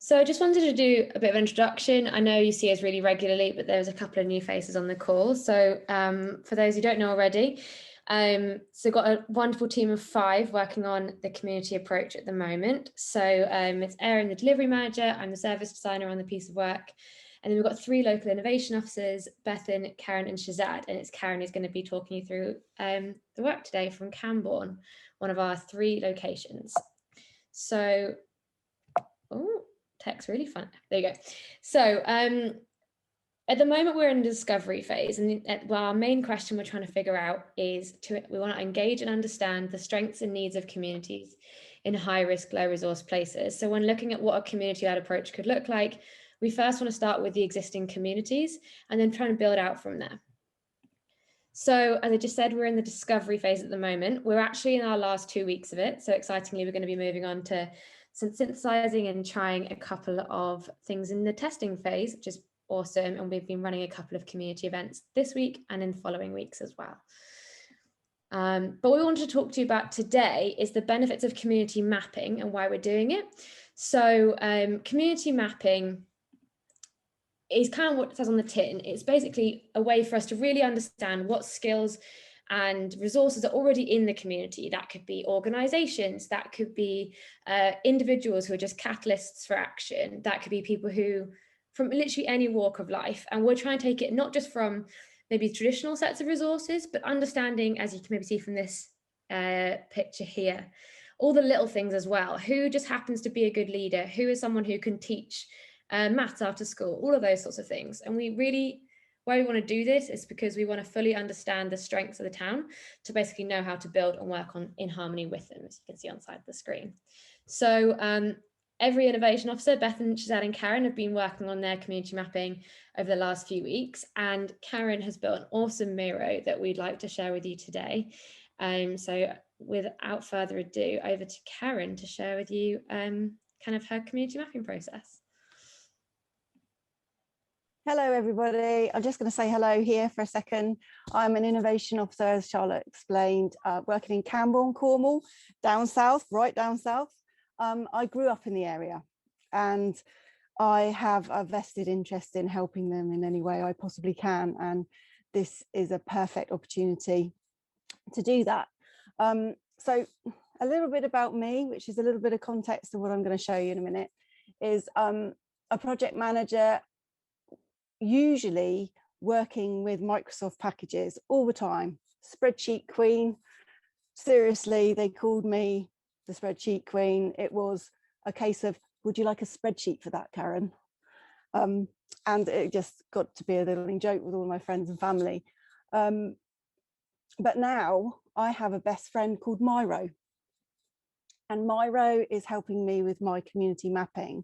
So I just wanted to do a bit of introduction. I know you see us really regularly, but there's a couple of new faces on the call. So for those who don't know already, so got a wonderful team of 5 working on the community approach at the moment. So it's Erin, the delivery manager, I'm the service designer on the piece of work. And then we've got 3 local innovation officers, Bethan, Karen and Shazad. And it's Karen who's going to be talking you through the work today from Camborne, one of our 3 locations. So, text really fun. There you go. So at the moment we're in the discovery phase, and our main question we're trying to figure out is we want to engage and understand the strengths and needs of communities in high risk, low resource places. So when looking at what a community-led approach could look like, we first want to start with the existing communities and then try and build out from there. So as I just said, we're in the discovery phase at the moment. We're actually in our last 2 weeks of it. So excitingly, we're going to be moving on to synthesizing and trying a couple of things in the testing phase, which is awesome. And we've been running a couple of community events this week and in the following weeks as well. But what we wanted to talk to you about today is the benefits of community mapping and why we're doing it. So community mapping is kind of what it says on the tin. It's basically a way for us to really understand what skills and resources are already in the community. That could be organizations, that could be individuals who are just catalysts for action, that could be people who from literally any walk of life. And we're trying to take it not just from maybe traditional sets of resources, but understanding, as you can maybe see from this picture here, all the little things as well. Who just happens to be a good leader? Who is someone who can teach maths after school? All of those sorts of things. And why we want to do this is because we want to fully understand the strengths of the town to basically know how to build and work in harmony with them, as you can see on side of the screen. So every innovation officer, Bethan, Shazad and Karen, have been working on their community mapping over the last few weeks. And Karen has built an awesome Miro that we'd like to share with you today. So without further ado, over to Karen to share with you kind of her community mapping process. Hello, everybody. I'm just going to say hello here for a second. I'm an innovation officer, as Charlotte explained, working in Camborne, Cornwall, down south, right down south. I grew up in the area and I have a vested interest in helping them in any way I possibly can. And this is a perfect opportunity to do that. So a little bit about me, which is a little bit of context of what I'm going to show you in a minute, is a project manager, usually working with Microsoft packages all the time. Spreadsheet queen. Seriously, they called me the spreadsheet queen. It was a case of, would you like a spreadsheet for that, Karen? And it just got to be a little joke with all my friends and family. But now I have a best friend called Miro. And Miro is helping me with my community mapping.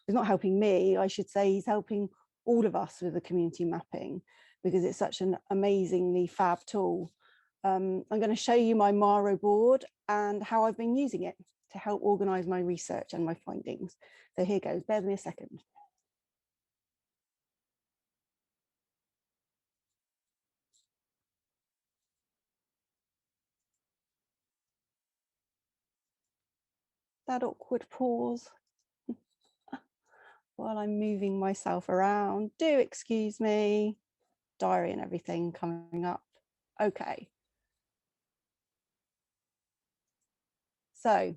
He's not helping me, I should say, he's helping all of us with the community mapping because it's such an amazingly fab tool. I'm going to show you my Miro board and how I've been using it to help organise my research and my findings. So here goes, bear with me a second. That awkward pause while I'm moving myself around. Do excuse me, diary and everything coming up. Okay. So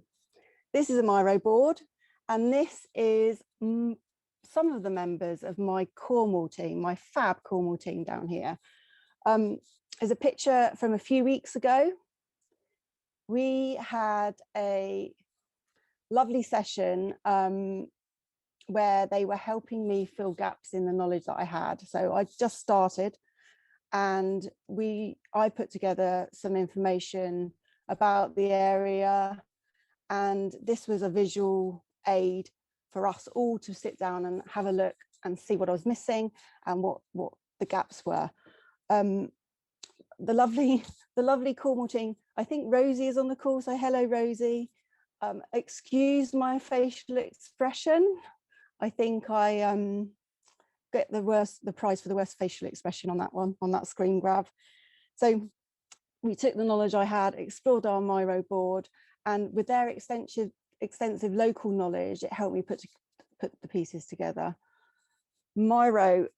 this is a Miro board, and this is some of the members of my Cornwall team, my fab Cornwall team down here. There's a picture from a few weeks ago. We had a lovely session where they were helping me fill gaps in the knowledge that I had. So I just started and I put together some information about the area, and this was a visual aid for us all to sit down and have a look and see what I was missing and what the gaps were. The lovely Cornwall team, I think Rosie is on the call, so hello Rosie. Excuse my facial expression. I think I get the prize for the worst facial expression on that one, on that screen grab. So we took the knowledge I had, explored our Miro board, and with their extensive local knowledge, it helped me put put the pieces together. Miro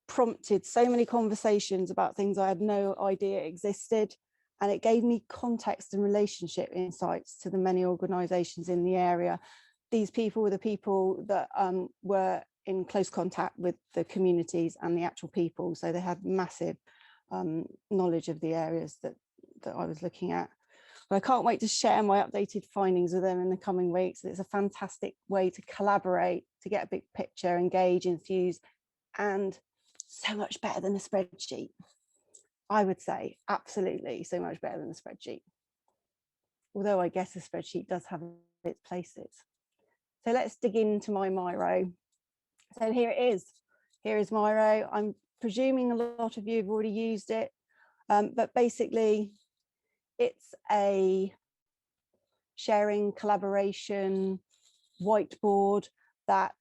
prompted so many conversations about things I had no idea existed, and it gave me context and relationship insights to the many organisations in the area. These people were the people that were in close contact with the communities and the actual people, so they had massive knowledge of the areas that I was looking at. But I can't wait to share my updated findings with them in the coming weeks. It's a fantastic way to collaborate, to get a big picture, engage, enthuse, and so much better than a spreadsheet. I would say absolutely so much better than a spreadsheet. Although I guess a spreadsheet does have its places. So let's dig into my Miro. So here it is. Here is Miro. I'm presuming a lot of you have already used it, but basically it's a sharing, collaboration, whiteboard that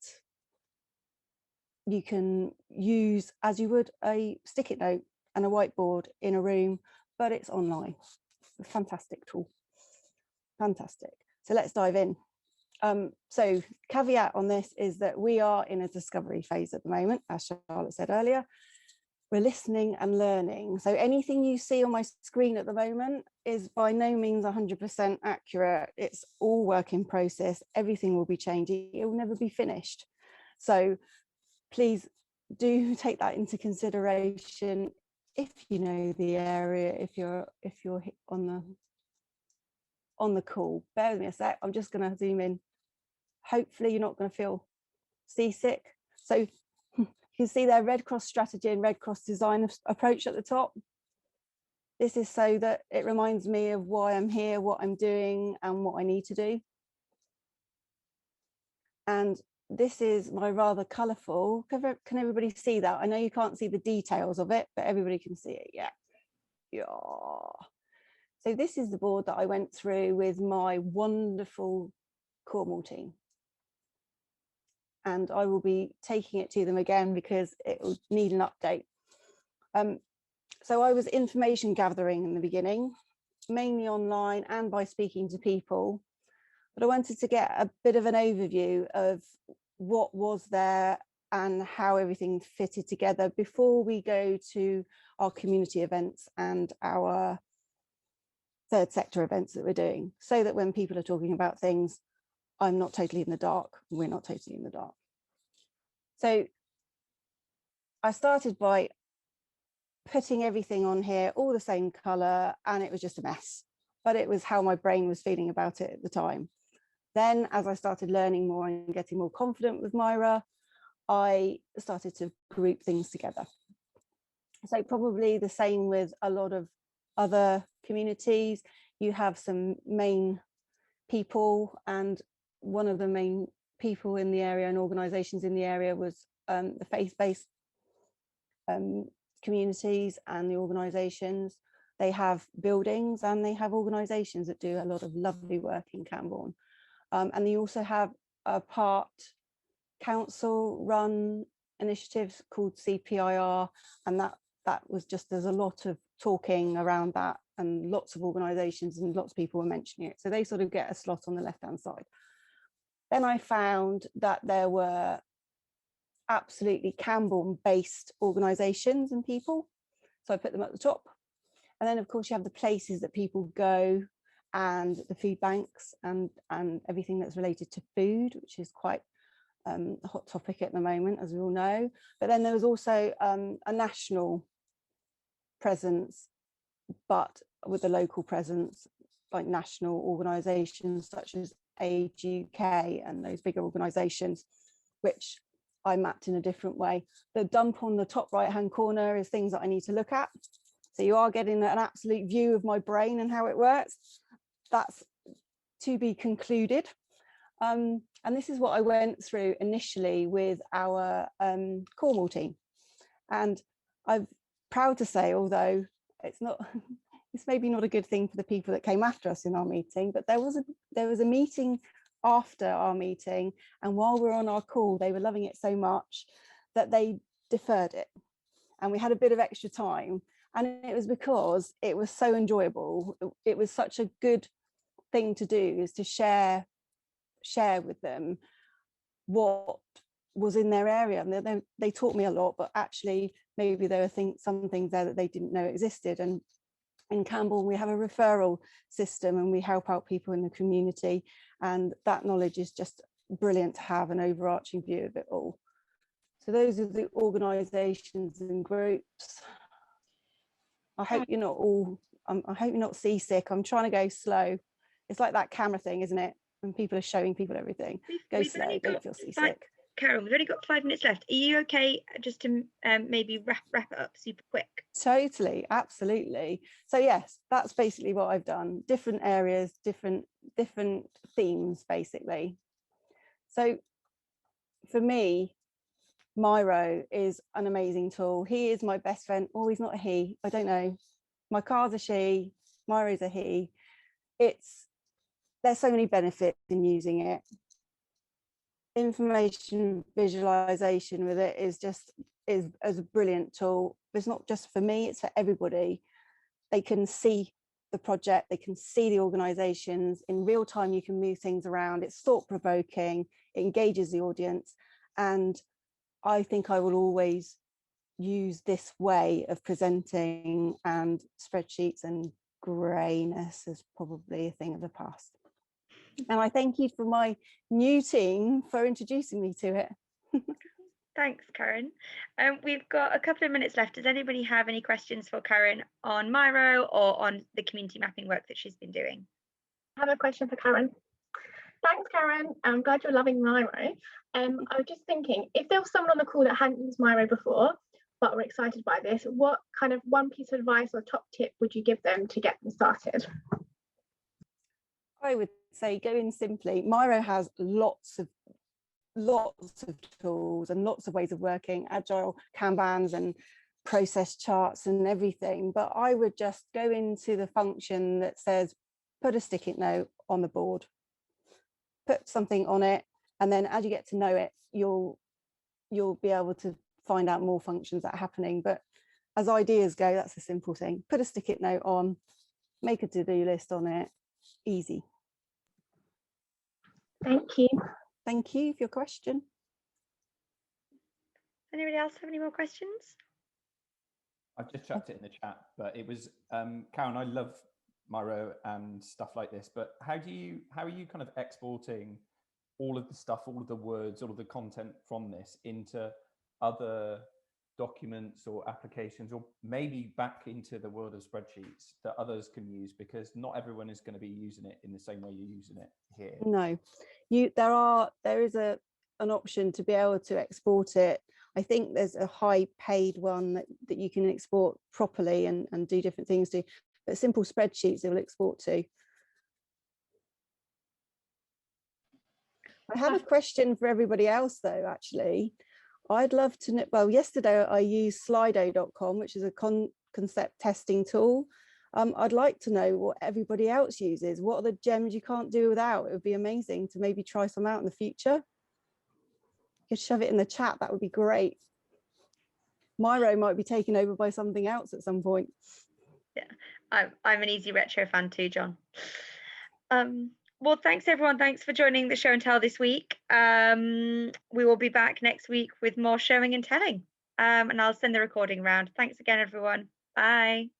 you can use as you would a stick-it note and a whiteboard in a room, but it's online. A fantastic tool. Fantastic. So let's dive in. So caveat on this is that we are in a discovery phase at the moment, as Charlotte said earlier. We're listening and learning. So anything you see on my screen at the moment is by no means 100% accurate. It's all work in process. Everything will be changing. It will never be finished. So please do take that into consideration if you know the area, if you're on the call. Bear with me a sec. I'm just going to zoom in. Hopefully you're not going to feel seasick. So you can see their Red Cross strategy and Red Cross design approach at the top. This is so that it reminds me of why I'm here, what I'm doing, and what I need to do. And this is my rather colourful. Can everybody see that? I know you can't see the details of it, but everybody can see it. Yeah. So this is the board that I went through with my wonderful Cornwall team. And I will be taking it to them again because it will need an update. So I was information gathering in the beginning, mainly online and by speaking to people. But I wanted to get a bit of an overview of what was there and how everything fitted together before we go to our community events and our third sector events that we're doing, so that when people are talking about things, I'm not totally in the dark. We're not totally in the dark. So I started by putting everything on here, all the same colour, and it was just a mess. But it was how my brain was feeling about it at the time. Then, as I started learning more and getting more confident with Miro, I started to group things together. So probably the same with a lot of other communities. You have some main people, and one of the main people in the area and organisations in the area was the faith-based communities and the organisations. They have buildings and they have organisations that do a lot of lovely work in Camborne. And they also have a part council run initiatives called CPIR, and that was just, there's a lot of talking around that and lots of organisations and lots of people were mentioning it. So they sort of get a slot on the left-hand side. Then I found that there were absolutely Camborne-based organisations and people. So I put them at the top. And then, of course, you have the places that people go and the food banks and everything that's related to food, which is quite a hot topic at the moment, as we all know. But then there was also a national presence, but with a local presence, like national organisations such as Age UK and those bigger organisations, which I mapped in a different way. The dump on the top right-hand corner is things that I need to look at. So you are getting an absolute view of my brain and how it works. That's to be concluded. And this is what I went through initially with our Cornwall team. And I'm proud to say, although it's not, it's maybe not a good thing for the people that came after us in our meeting, but there was a meeting after our meeting, and while we were on our call, they were loving it so much that they deferred it, and we had a bit of extra time. And it was because it was so enjoyable. It was such a good thing to do, is to share with them what was in their area. And they taught me a lot, but actually maybe there were some things there that they didn't know existed. And in Campbell, we have a referral system and we help out people in the community. And that knowledge is just brilliant to have an overarching view of it all. So those are the organisations and groups. I hope you're not all, I hope you're not seasick. I'm trying to go slow. It's like that camera thing, isn't it? When people are showing people everything. Go slow, don't feel seasick. Karen, we've only got 5 minutes left. Are you okay just to maybe wrap it up super quick? Totally, absolutely. So yes, that's basically what I've done. Different areas, different themes, basically. So for me, Miro is an amazing tool. He is my best friend. Oh, he's not a he. I don't know. My car's a she. Miro's a he. There's so many benefits in using it. Information visualization with it is a brilliant tool. It's not just for me, it's for everybody. They can see the project, they can see the organizations in real time. You can move things around. It's thought-provoking, it engages the audience, and I think I will always use this way of presenting, and spreadsheets and greyness is probably a thing of the past. And I thank you for my new team for introducing me to it. Thanks, Karen. We've got a couple of minutes left. Does anybody have any questions for Karen on Miro or on the community mapping work that she's been doing? I have a question for Karen. Thanks, Karen. I'm glad you're loving Miro. I was just thinking, if there was someone on the call that hadn't used Miro before, but were excited by this, what kind of one piece of advice or top tip would you give them to get them started? I would say go in simply. Miro has lots of tools and lots of ways of working, agile Kanbans and process charts and everything. But I would just go into the function that says, put a stick-it note on the board, put something on it, and then as you get to know it, you'll be able to find out more functions that are happening. But as ideas go, that's a simple thing. Put a stick-it note on, make a to-do list on it, easy. Thank you. Thank you for your question. Anybody else have any more questions? I've just chucked it in the chat, but it was Karen, I love Miro and stuff like this, but how are you kind of exporting all of the stuff, all of the words, all of the content from this into other documents or applications, or maybe back into the world of spreadsheets that others can use, because not everyone is going to be using it in the same way you're using it here? No, there is an option to be able to export it. I think there's a high paid one that you can export properly and do different things to, but simple spreadsheets it will export to. I have a question for everybody else though, actually. I'd love to know, well, yesterday I used slido.com, which is a concept testing tool. I'd like to know what everybody else uses. What are the gems you can't do without? It would be amazing to maybe try some out in the future. You could shove it in the chat, that would be great. Miro might be taken over by something else at some point. Yeah, I'm an Easy Retro fan too, John. Well, thanks everyone. Thanks for joining the show and tell this week. We will be back next week with more showing and telling. And I'll send the recording around. Thanks again, everyone. Bye.